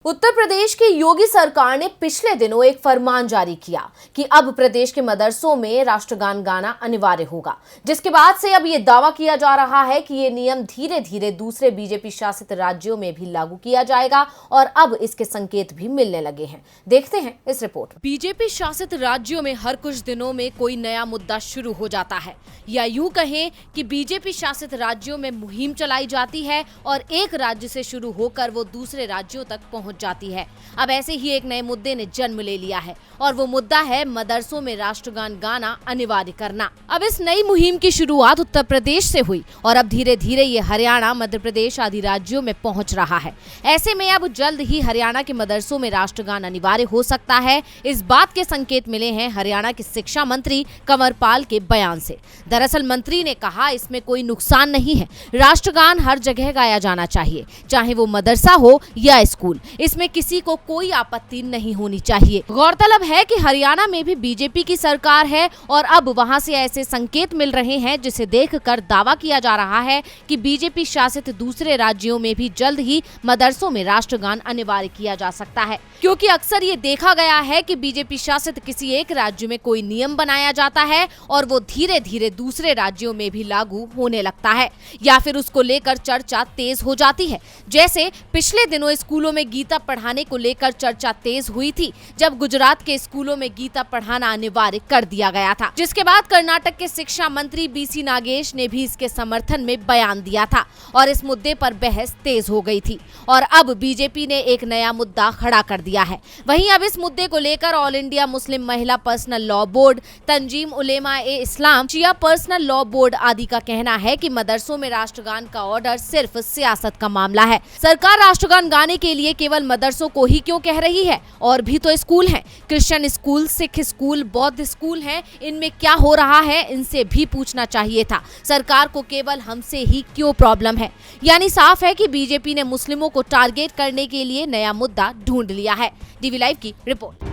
उत्तर प्रदेश की योगी सरकार ने पिछले दिनों एक फरमान जारी किया कि अब प्रदेश के मदरसों में राष्ट्रगान गाना अनिवार्य होगा, जिसके बाद से अब ये दावा किया जा रहा है कि ये नियम धीरे धीरे दूसरे बीजेपी शासित राज्यों में भी लागू किया जाएगा और अब इसके संकेत भी मिलने लगे हैं। देखते हैं इस रिपोर्ट। बीजेपी शासित राज्यों में हर कुछ दिनों में कोई नया मुद्दा शुरू हो जाता है, या यूं कहें कि बीजेपी शासित राज्यों में मुहिम चलाई जाती है और एक राज्य से शुरू होकर वो दूसरे राज्यों तक पहुंच जाती है। अब ऐसे ही एक नए मुद्दे ने जन्म ले लिया है और वो मुद्दा है मदरसों में राष्ट्रगान गाना अनिवार्य करना। अब इस नई मुहिम की शुरुआत उत्तर प्रदेश से हुई और अब धीरे धीरे ये हरियाणा, मध्य प्रदेश आदि राज्यों में पहुंच रहा है। ऐसे में अब जल्द ही हरियाणा के मदरसों में राष्ट्रगान अनिवार्य हो सकता है। इस बात के संकेत मिले हैं हरियाणा के शिक्षा मंत्री कंवर पाल के बयान से। दरअसल मंत्री ने कहा, इसमें कोई नुकसान नहीं है, राष्ट्रगान हर जगह गाया जाना चाहिए, चाहे वो मदरसा हो या स्कूल, इसमें किसी को कोई आपत्ति नहीं होनी चाहिए। गौरतलब है कि हरियाणा में भी बीजेपी की सरकार है और अब वहां से ऐसे संकेत मिल रहे हैं जिसे देखकर दावा किया जा रहा है कि बीजेपी शासित दूसरे राज्यों में भी जल्द ही मदरसों में राष्ट्रगान अनिवार्य किया जा सकता है, क्योंकि अक्सर ये देखा गया है कि बीजेपी शासित किसी एक राज्य में कोई नियम बनाया जाता है और वो धीरे धीरे दूसरे राज्यों में भी लागू होने लगता है या फिर उसको लेकर चर्चा तेज हो जाती है। जैसे पिछले दिनों स्कूलों में गीता पढ़ाने को लेकर चर्चा तेज हुई थी, जब गुजरात के स्कूलों में गीता पढ़ाना अनिवार्य कर दिया गया था, जिसके बाद कर्नाटक के शिक्षा मंत्री बीसी नागेश ने भी इसके समर्थन में बयान दिया था और इस मुद्दे पर बहस तेज हो गई थी और अब बीजेपी ने एक नया मुद्दा खड़ा कर दिया है। वहीं अब इस मुद्दे को लेकर ऑल इंडिया मुस्लिम महिला पर्सनल लॉ बोर्ड, तंजीम उलेमा ए इस्लाम, शिया पर्सनल लॉ बोर्ड आदि का कहना है कि मदरसों में राष्ट्रगान का ऑर्डर सिर्फ सियासत का मामला है। सरकार राष्ट्रगान गाने के लिए केवल मदरसों को ही क्यों कह रही है? और भी तो स्कूल हैं, क्रिश्चियन स्कूल, सिख स्कूल, बौद्ध स्कूल हैं, इनमें क्या हो रहा है इनसे भी पूछना चाहिए था। सरकार को केवल हमसे ही क्यों प्रॉब्लम है? यानी साफ है कि बीजेपी ने मुस्लिमों को टारगेट करने के लिए नया मुद्दा ढूंढ लिया है। डीवी लाइव की रिपोर्ट।